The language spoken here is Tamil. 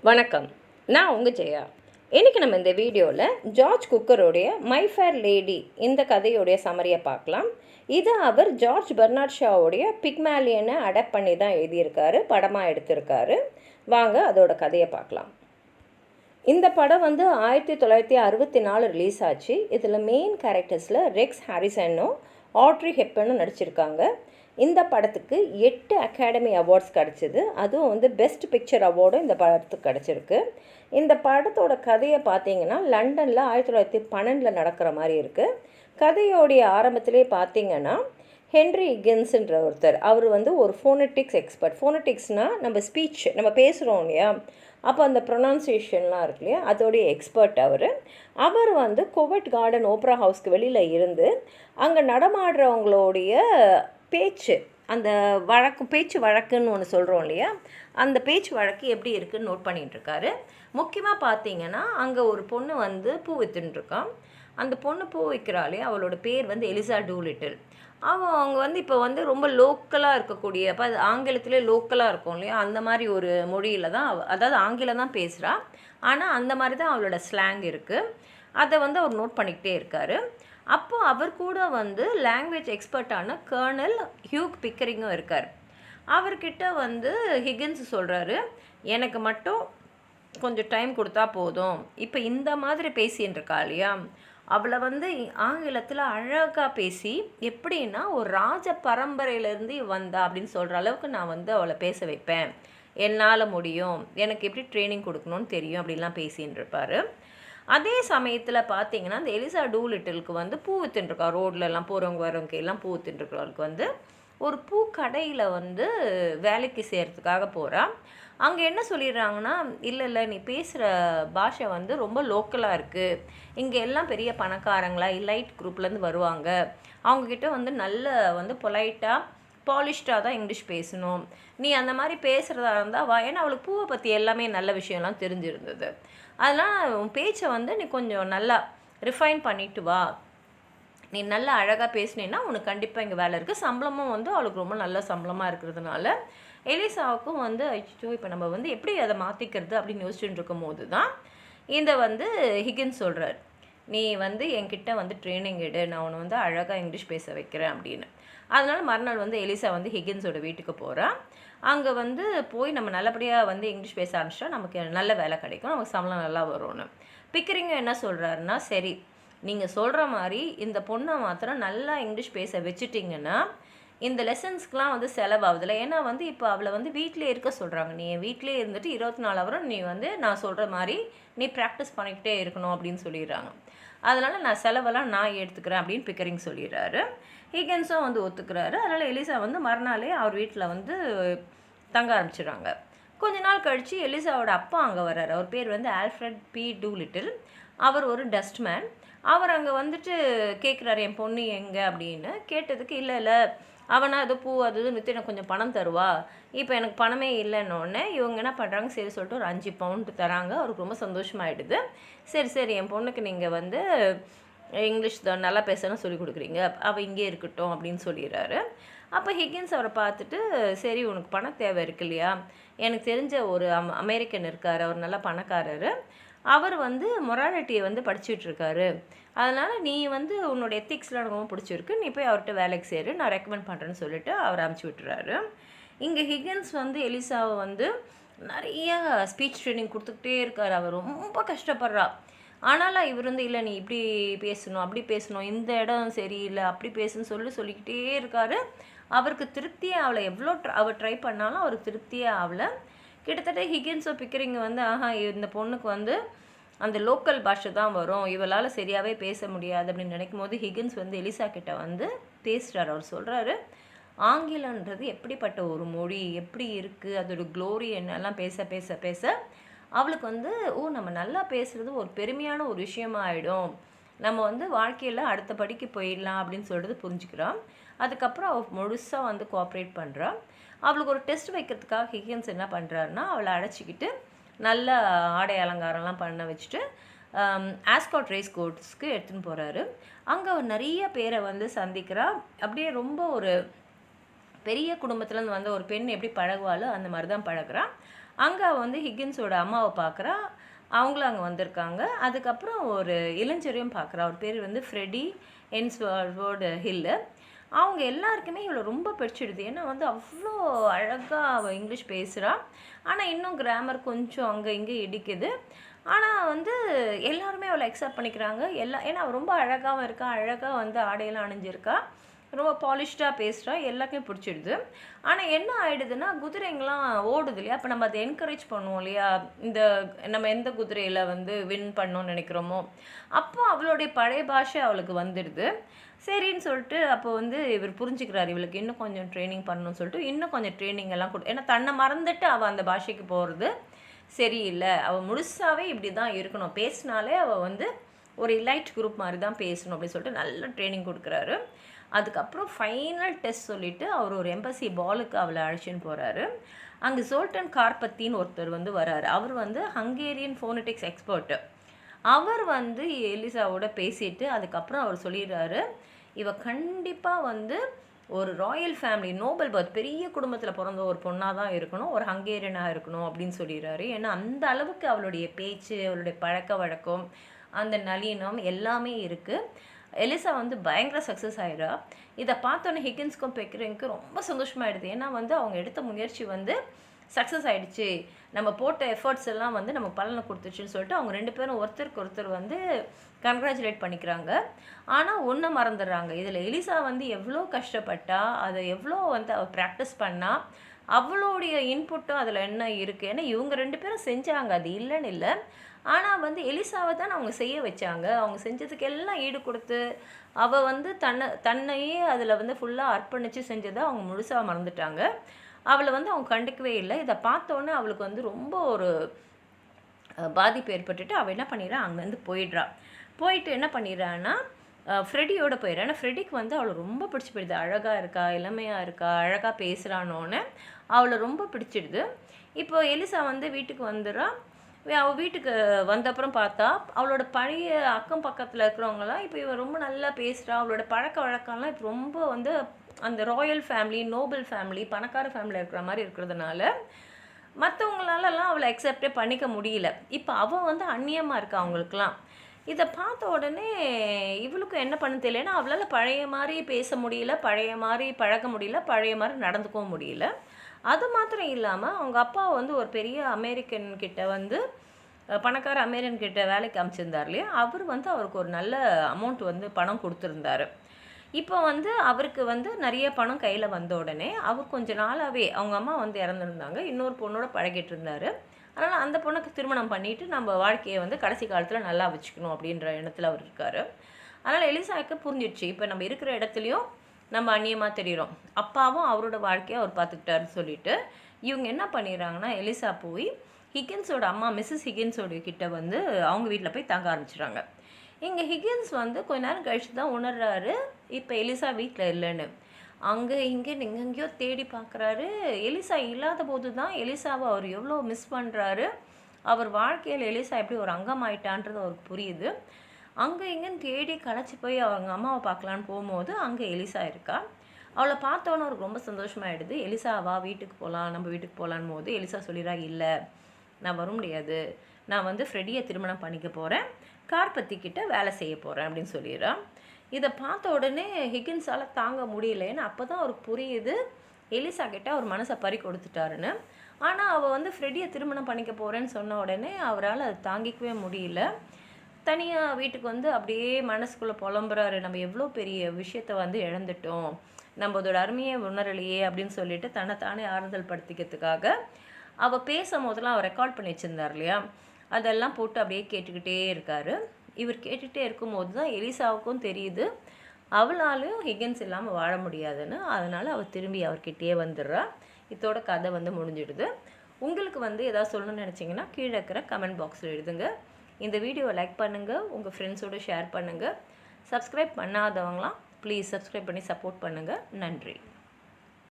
வணக்கம், நான் உங்கள் ஜெயா. இன்றைக்கி நம்ம இந்த வீடியோவில் ஜார்ஜ் குக்கருடைய மை ஃபேர் லேடி இந்த கதையுடைய சமரியை பார்க்கலாம். இது அவர் ஜார்ஜ் பெர்னார்ட் ஷாவுடைய பிக்மேலியனை அடாப்ட் பண்ணி தான் எழுதியிருக்காரு, படமாக எடுத்திருக்காரு. வாங்க அதோட கதையை பார்க்கலாம். இந்த படம் 1964 ரிலீஸ் ஆச்சு. இதில் மெயின் கேரக்டர்ஸில் ரெக்ஸ் ஹாரிசனும் ஆட்ரி ஹெப்பனும் நடிச்சிருக்காங்க. இந்த படத்துக்கு 8 அகாடமி அவார்ட்ஸ் கிடச்சிது. அதுவும் பெஸ்ட் பிக்சர் அவார்டும் இந்த படத்துக்கு கிடச்சிருக்கு. இந்த படத்தோட கதையை பார்த்தீங்கன்னா லண்டனில் 1912 நடக்கிற மாதிரி இருக்குது. கதையோடைய ஆரம்பத்திலே பார்த்தீங்கன்னா ஹென்ரி ஹிகின்ஸ்ன்ற ஒருத்தர், அவர் ஒரு ஃபோனட்டிக்ஸ் எக்ஸ்பர்ட். ஃபோனட்டிக்ஸ்னால் நம்ம ஸ்பீச் நம்ம பேசுகிறோம் இல்லையா, அப்போ அந்த ப்ரொனன்சியேஷன்லாம் இருக்கு இல்லையா, அதோடைய எக்ஸ்பர்ட் அவர். கோவெட் கார்டன் ஓப்ரா ஹவுஸ்க்கு வெளியில் இருந்து அங்கே நடமாடுறவங்களுடைய பேச்சு, அந்த பேச்சு வழக்குன்னு ஒன்று சொல்கிறோம் இல்லையா, அந்த பேச்சு வழக்கு எப்படி இருக்குதுன்னு நோட் பண்ணிகிட்ருக்காரு. முக்கியமாக பார்த்தீங்கன்னா அங்கே ஒரு பொண்ணு பூ விற்றுன்ட்ருக்கான். அந்த பொண்ணு பூ விற்கிறாளே, அவளோட பேர் எலிசா டூலிட்டில். அவங்க இப்போ ரொம்ப லோக்கலாக இருக்கக்கூடிய, அப்போ அது ஆங்கிலத்திலே லோக்கலாக இருக்கும் இல்லையா, அந்த மாதிரி ஒரு மொழியில் தான் அதாவது ஆங்கிலம் தான் பேசுகிறா, ஆனால் அந்த மாதிரி தான் அவளோட ஸ்லாங் இருக்குது. அதை அவர் நோட் பண்ணிக்கிட்டே இருக்கார். அப்போது அவர் கூட லாங்குவேஜ் எக்ஸ்பர்ட்டான கர்னல் ஹியூக் பிக்கரிங்கும் இருக்கார். அவர்கிட்ட ஹிகின்ஸ் சொல்கிறாரு, எனக்கு மட்டும் கொஞ்சம் டைம் கொடுத்தா போதும். இப்போ இந்த மாதிரி பேசின்னு இருக்கா இல்லையா, அவளை ஆங்கிலத்தில் அழகாக பேசி எப்படின்னா ஒரு ராஜ பரம்பரையிலேருந்து வந்தா அப்படின்னு சொல்கிற அளவுக்கு நான் அவளை பேச வைப்பேன், என்னால் முடியும், எனக்கு எப்படி ட்ரைனிங் கொடுக்கணும்னு தெரியும் அப்படின்லாம் பேசின்னு இருப்பார். அதே சமயத்தில் பார்த்தீங்கன்னா அந்த எலிசா டூலிட்டிலுக்கு பூ வித்துட்டுருக்கா, ரோட்லலாம் போகிறவங்க வரவங்க எல்லாம் பூ வித்துட்டுருக்கிறவளுக்கு ஒரு பூக்கடையில் வேலைக்கு செய்கிறதுக்காக போகிறா. அங்கே என்ன சொல்லிடுறாங்கன்னா, இல்லை நீ பேசுகிற பாஷை ரொம்ப லோக்கலாக இருக்குது, இங்கே எல்லாம் பெரிய பணக்காரங்களா லைட் குரூப்லேருந்து வருவாங்க, அவங்கக்கிட்ட நல்ல பொலைட்டாக பாலிஷ்டாக தான் இங்கிலீஷ் பேசணும், நீ அந்த மாதிரி பேசுகிறதா இருந்தால் வா. ஏன்னா அவளுக்கு பூவை பற்றி எல்லாமே நல்ல விஷயம்லாம் தெரிஞ்சிருந்தது. அதனால் உன் பேச்சை நீ கொஞ்சம் நல்லா ரிஃபைன் பண்ணிட்டு வா, நீ நல்லா அழகாக பேசினேன்னா உனக்கு கண்டிப்பாக இங்கே வேலை இருக்குது. சம்பளமும் அவளுக்கு ரொம்ப நல்ல சம்பளமாக இருக்கிறதுனால எலிசாவுக்கும் அச்சோ இப்போ நம்ம எப்படி அதை மாற்றிக்கிறது அப்படின்னு யோசிச்சுட்டு இருக்கும் போது தான் இந்த ஹிகின்ஸ் சொல்கிறார், நீ என்கிட்ட ட்ரைனிங் எடு, நான் உன்னை அழகாக இங்கிலீஷ் பேச வைக்கிறேன் அப்படின்னு. அதனால் மறுநாள் எலிசா ஹிகின்ஸோட வீட்டுக்கு போகிறான். அங்கே போய் நம்ம நல்லபடியாக இங்கிலீஷ் பேச ஆரம்பிச்சா நமக்கு நல்ல வேலை கிடைக்கும், நமக்கு சம்பளம் நல்லா வரும்னு. பிக்கரிங்க என்ன சொல்கிறாருன்னா, சரி நீங்கள் சொல்கிற மாதிரி இந்த பொண்ணை மாத்திரம் நல்லா இங்கிலீஷ் பேச வச்சுட்டிங்கன்னா இந்த லெசன்ஸ்க்கெலாம் செலவாகுதில்ல. ஏன்னா இப்போ அவளை வீட்டிலே இருக்க சொல்கிறாங்க, நீ என் வீட்டிலே இருந்துட்டு 24 ஹவரும் நீ நான் சொல்கிற மாதிரி நீ ப்ராக்டிஸ் பண்ணிக்கிட்டே இருக்கணும் அப்படின்னு சொல்லிடுறாங்க. அதனால் நான் செலவெல்லாம் நான் எடுத்துக்கிறேன் அப்படின்னு பிக்கரிங் சொல்லிடுறாரு. ஹிகின்ஸும் ஒத்துக்கிறாரு. அதனால் எலிசா மறுநாளே அவர் வீட்டில் தங்க ஆரம்பிச்சிடுறாங்க. கொஞ்ச நாள் கழித்து எலிசாவோட அப்பா அங்கே வர்றாரு. அவர் பேர் ஆல்ஃப்ரட் பி டூலிட்டில். அவர் ஒரு டஸ்ட்மேன். அவர் அங்கே கேட்குறாரு, என் பொண்ணு எங்கே அப்படின்னு. கேட்டதுக்கு இல்லை அவனா ஏதோ பூ அது விற்று எனக்கு கொஞ்சம் பணம் தருவா, இப்போ எனக்கு பணமே இல்லைன்னொடனே இவங்க என்ன பண்ணுறாங்க, சரி சொல்லிட்டு ஒரு 5 பவுண்டு தராங்க. அவருக்கு ரொம்ப சந்தோஷமாயிடுது. சரி என் பொண்ணுக்கு நீங்கள் இங்கிலீஷ் தான் நல்லா பேசணும் சொல்லி கொடுக்குறீங்க, அவள் இங்கே இருக்கட்டும் அப்படின்னு சொல்லிடுறாரு. அப்போ ஹிகின்ஸ் அவரை பார்த்துட்டு, சரி உனக்கு பணம் தேவை இருக்கு இல்லையா, எனக்கு தெரிஞ்ச ஒரு அமெரிக்கன் இருக்கார், அவர் நல்லா பணக்காரர், அவர் மொராலிட்டியை படிச்சுட்ருக்காரு, அதனால் நீ உன்னோட எத்திக்ஸ்லாம் எனக்கு ரொம்ப பிடிச்சிருக்கு, நீ போய் அவர்கிட்ட வேலைக்கு சேரு, நான் ரெக்கமெண்ட் பண்ணுறேன்னு சொல்லிட்டு அவர் அனுப்பிச்சி விட்டுறாரு. இங்கே ஹிகின்ஸ் எலிசாவை நிறையா ஸ்பீச் ட்ரைனிங் கொடுத்துக்கிட்டே இருக்கார். அவர் ரொம்ப கஷ்டப்படுறா. ஆனாலும் இவர் இல்லை நீ இப்படி பேசணும் அப்படி பேசணும், இந்த இடம் சரியில்லை அப்படி பேசுன்னு சொல்லிக்கிட்டே இருக்கார். அவருக்கு திருப்தியே ஆகலை. எவ்வளோ அவர் ட்ரை பண்ணாலும் அவருக்கு திருப்தியே ஆகலை. கிட்டத்தட்ட ஹிகின்ஸோ பிக்கரிங்க ஆஹா இந்த பொண்ணுக்கு அந்த லோக்கல் பாஷை தான் வரும், இவளால் சரியாகவே பேச முடியாது அப்படின்னு நினைக்கும் போது ஹிகின்ஸ் எலிசா கிட்ட பேசுகிறார். அவர் சொல்கிறாரு, ஆங்கிலன்றது எப்படிப்பட்ட ஒரு மொழி, எப்படி இருக்குது, அதோட க்ளோரி என்னெல்லாம் பேச பேச பேச அவளுக்கு நம்ம நல்லா பேசுகிறது ஒரு பெருமையான ஒரு விஷயமாக ஆகிடும், நம்ம வாழ்க்கையில் அடுத்த படிக்கு போயிடலாம் அப்படின்னு சொல்கிறது புரிஞ்சுக்கிறான். அதுக்கப்புறம் அவள் முழுசாக கோஆப்ரேட் பண்ணுறான். அவளுக்கு ஒரு டெஸ்ட் வைக்கிறதுக்காக ஹிகின்ஸ் என்ன பண்ணுறாருன்னா, அவளை அடைச்சிக்கிட்டு நல்ல ஆடை அலங்காரம்லாம் பண்ண வச்சுட்டு ஆஸ்காட் ரேஸ் கோர்ஸ்க்கு எடுத்துன்னு போகிறாரு. அங்கே அவர் நிறைய பேரை சந்திக்கிறா. அப்படியே ரொம்ப ஒரு பெரிய குடும்பத்துலேருந்து ஒரு பெண் எப்படி பழகுவாளோ அந்த மாதிரி தான் பழகுறான். அங்கே அவள் வந்து ஹிக்கின்ஸோட அம்மாவை பார்க்குறா. அவங்களும் அங்கே வந்திருக்காங்க. அதுக்கப்புறம் ஒரு இளைஞரையும் பார்க்குறா. அவர் பேர் வந்து ஃப்ரெடி என்ஸ்வர்ட் ஹில்லு. அவங்க எல்லாருக்குமே இவளை ரொம்ப பிடிச்சிடுது. ஏன்னா வந்து அவ்வளோ அழகாக அவள் இங்கிலீஷ் பேசுகிறா. ஆனால் இன்னும் கிராமர் கொஞ்சம் அங்கே இங்கே இடிக்குது. ஆனால் வந்து எல்லாருமே அவளை அக்செப்ட் பண்ணிக்கிறாங்க. ஏன்னா அவள் ரொம்ப அழகாகவும் இருக்கா. அழகாக வந்து ஆடையெல்லாம் அணிஞ்சிருக்கா. ரொம்ப பாலிஷ்டாக பேசுகிறா. எல்லாருக்குமே பிடிச்சிடுது. ஆனால் என்ன ஆகிடுதுன்னா, குதிரைங்களாம் ஓடுது இல்லையா, அப்போ நம்ம அதை என்கரேஜ் பண்ணுவோம் இல்லையா, நம்ம எந்த குதிரையில் வந்து வின் பண்ணோன்னு நினைக்கிறோமோ, அப்போ அவளுடைய பழைய பாஷை அவளுக்கு வந்துடுது. சரின்னு சொல்லிட்டு அப்போ வந்து இவர் புரிஞ்சுக்கிறார், இவளுக்கு இன்னும் கொஞ்சம் ட்ரைனிங் பண்ணணும்னு சொல்லிட்டு இன்னும் கொஞ்சம் ட்ரைனிங் எல்லாம் ஏன்னா தன்னை மறந்துட்டு அவள் அந்த பாஷைக்கு போகிறது சரியில்லை. அவள் முழுசாகவே இப்படி தான் இருக்கணும். பேசினாலே அவள் வந்து ஒரு எலைட் குரூப் மாதிரி தான் பேசணும் அப்படின்னு சொல்லிட்டு நல்ல ட்ரைனிங் கொடுக்குறாரு. அதுக்கப்புறம் ஃபைனல் டெஸ்ட் சொல்லிவிட்டு அவர் ஒரு எம்பசி பாலுக்கு அவளை அழைச்சின்னு போகிறாரு. அங்கே ஜோல்டன் கார்பத்தின்னு ஒருத்தர் வந்து வராரு. அவர் வந்து ஹங்கேரியன் ஃபோனடிக்ஸ் எக்ஸ்பர்ட்டு. அவர் வந்து எலிசாவோட பேசிட்டு அதுக்கப்புறம் அவர் சொல்லிடுறாரு, இவ கண்டிப்பாக வந்து ஒரு ராயல் ஃபேமிலி, நோபல் பர்த், பெரிய குடும்பத்தில் பிறந்த ஒரு பொண்ணாக தான் இருக்கணும், ஒரு ஹங்கேரியனாக இருக்கணும் அப்படின்னு சொல்லிடுறாரு. ஏன்னா அந்த அளவுக்கு அவளுடைய பேச்சு, அவளுடைய பழக்க வழக்கம், அந்த நளினம் எல்லாமே இருக்குது. எலிசா வந்து பயங்கர சக்ஸஸ் ஆகிடுறா. இதை பார்த்தோன்னே ஹிக்கின்ஸ்க்கும் பெக்கரிங்க்கும் ரொம்ப சந்தோஷமாகிடுது. ஏன்னா வந்து அவங்க எடுத்த முயற்சி வந்து சக்ஸஸ் ஆகிடுச்சு, நம்ம போட்ட எஃபர்ட்ஸ் எல்லாம் வந்து நம்ம பலனை கொடுத்துச்சுன்னு சொல்லிட்டு அவங்க 2 பேரும் ஒருத்தருக்கு ஒருத்தர் வந்து கங்க்ராச்சுலேட் பண்ணிக்கிறாங்க. ஆனால் ஒன்றை மறந்துடுறாங்க. இதில் எலிசா வந்து எவ்வளோ கஷ்டப்பட்டா, அதை எவ்வளோ வந்து அவள் ப்ராக்டிஸ் பண்ணால், அவளுடைய இன்புட்டும் அதில் என்ன இருக்குது. ஏன்னா இவங்க 2 பேரும் செஞ்சாங்க, அது இல்லைன்னு இல்லை. ஆனால் வந்து எலிசாவை தான் அவங்க செய்ய வச்சாங்க. அவங்க செஞ்சதுக்கு எல்லாம் ஈடு கொடுத்து அவள் வந்து தன்னையே அதில் வந்து ஃபுல்லாக அர்ப்பணித்து செஞ்சதை அவங்க முழுசாக மறந்துட்டாங்க. அவளை வந்து அவங்க கண்டுக்கவே இல்லை. இதை பார்த்தோன்னே அவளுக்கு வந்து ரொம்ப ஒரு பாதிப்பு ஏற்பட்டுட்டு அவள் என்ன பண்ணிடுறா, அங்கேருந்து போயிட்டு என்ன பண்ணிடுறான்னா ஃப்ரெடியோட போயிடுறா. ஏன்னா ஃப்ரெடிக்கு வந்து அவளை ரொம்ப பிடிச்சி போயிடுது. அழகாக இருக்கா, இளமையாக இருக்கா, அழகாக பேசுகிறானோன்னு அவளை ரொம்ப பிடிச்சிடுது. இப்போ எலிசா வந்து வீட்டுக்கு வந்துடுறா. அவள் வீட்டுக்கு வந்தப்புறம் பார்த்தா அவளோட பழைய அக்கம் பக்கத்தில் இருக்கிறவங்களாம் இப்போ இவன் ரொம்ப நல்லா பேசுகிறா. அவளோட பழக்க வழக்கம்லாம் இப்போ ரொம்ப வந்து அந்த ராயல் ஃபேமிலி, நோபல் ஃபேமிலி, பணக்கார ஃபேமிலி இருக்கிற மாதிரி இருக்கிறதுனால மற்றவங்களாலலாம் அவளை அக்செப்டே பண்ணிக்க முடியல. இப்போ அவள் வந்து அந்நியமாக இருக்கா அவங்களுக்குலாம். இதை பார்த்த உடனே இவளுக்கும் என்ன பண்ண தெரியல. ஏன்னா அவளால் பழைய மாதிரி பேச முடியல, பழைய மாதிரி பழக முடியல, பழைய மாதிரி நடந்துக்கவும் முடியல. அது மாத்திரம் இல்லாமல் அவங்க அப்பா வந்து ஒரு பெரிய அமெரிக்கன் கிட்ட வந்து பணக்கார அமெரிக்கன் கிட்ட வேலைக்கு அமைச்சிருந்தார் இல்லையா, அவர் வந்து அவருக்கு ஒரு நல்ல அமௌண்ட் வந்து பணம் கொடுத்துருந்தாரு. இப்போ வந்து அவருக்கு வந்து நிறைய பணம் கையில் வந்த உடனே அவர் கொஞ்ச நாளாகவே அவங்க அம்மா வந்து இறந்துருந்தாங்க, இன்னொரு பொண்ணோட பழகிட்டு இருந்தார். அதனால் அந்த பொண்ணுக்கு திருமணம் பண்ணிவிட்டு நம்ம வாழ்க்கையை வந்து கடைசி காலத்தில் நல்லா வச்சுக்கணும் அப்படின்ற எண்ணத்தில் அவர் இருக்கார். அதனால் எலிசாவுக்கு புரிஞ்சிடுச்சு, இப்போ நம்ம இருக்கிற இடத்துலையும் நம்ம அந்நியமாக தெரிகிறோம், அப்பாவும் அவரோட வாழ்க்கையை அவர் பார்த்துக்கிட்டாருன்னு சொல்லிட்டு இவங்க என்ன பண்ணிடுறாங்கன்னா, எலிசா போய் ஹிக்கின்ஸோட அம்மா மிஸ்ஸஸ் ஹிக்கின்ஸோட கிட்ட வந்து அவங்க வீட்டில் போய் தங்க ஆரம்பிச்சிடுறாங்க. இங்கே ஹிக்கின்ஸ் வந்து கொஞ்ச நேரம் கழிச்சு தான் உணர்றாரு இப்போ எலிசா வீட்டில் இல்லைன்னு. அங்கே இங்கே எங்கெங்கேயோ தேடி பார்க்குறாரு. எலிசா இல்லாத போது தான் எலிசாவை அவர் எவ்வளோ மிஸ் பண்ணுறாரு. அவர் வாழ்க்கையில் எலிசா எப்படி ஒரு அங்கமாயிட்டான்றது அவருக்கு புரியுது. அங்கே இங்கேன்னு தேடி களைச்சி போய் அவங்க அம்மாவை பார்க்கலான்னு போகும்போது அங்கே எலிசா இருக்கா. அவளை பார்த்தோன்னே அவருக்கு ரொம்ப சந்தோஷமாயிடுது. எலிசாவா வீட்டுக்கு போகலாம், நம்ம வீட்டுக்கு போகலான்னு போது எலிசா சொல்லிடுறா, இல்லை நான் வர முடியாது, நான் வந்து ஃப்ரெடியை திருமணம் பண்ணிக்க போகிறேன், கார்பத்திக்கிட்ட வேலை செய்ய போகிறேன் அப்படின்னு சொல்லிடுறான். இதை பார்த்த உடனே ஹிக்கின்ஸால் தாங்க முடியல. ஏன்னா அப்போ தான் அவருக்கு புரியுது எலிசா கிட்ட அவர் மனசை பறி கொடுத்துட்டாருன்னு. ஆனால் அவள் வந்து ஃப்ரெடியை திருமணம் பண்ணிக்க போகிறேன்னு சொன்ன உடனே அவரால் அதை தாங்கிக்கவே முடியல. தனியாக வீட்டுக்கு வந்து அப்படியே மனசுக்குள்ளே புலம்புறாரு, நம்ம எவ்வளோ பெரிய விஷயத்தை வந்து இழந்துட்டோம், நம்ம அதோட அருமையை உணரலையே அப்படின்னு சொல்லிட்டு தன்னைத்தானே ஆறுதல் படுத்திக்கிறதுக்காக அவள் பேசும் போதெல்லாம் அவர் ரெக்கார்ட் பண்ணி வச்சுருந்தார் இல்லையா, அதெல்லாம் போட்டு அப்படியே கேட்டுக்கிட்டே இருக்கார். இவர் கேட்டுகிட்டே இருக்கும்போது தான் எலிசாவுக்கும் தெரியுது அவளாலையும் ஹிக்கின்ஸ் இல்லாமல் வாழ முடியாதுன்னு. அதனால் அவள் திரும்பி அவர்கிட்டயே வந்துடுறா. இதோட கதை வந்து முடிஞ்சிடுது. உங்களுக்கு வந்து எதாவது சொல்லணும்னு நினச்சிங்கன்னா கீழே இருக்கிற கமெண்ட் பாக்ஸில் எழுதுங்க. இந்த வீடியோவை லைக் பண்ணுங்கள், உங்கள் ஃப்ரெண்ட்ஸோடு ஷேர் பண்ணுங்கள். சப்ஸ்கிரைப் பண்ணாதவங்களாம் ப்ளீஸ் சப்ஸ்கிரைப் பண்ணி சப்போர்ட் பண்ணுங்கள். நன்றி.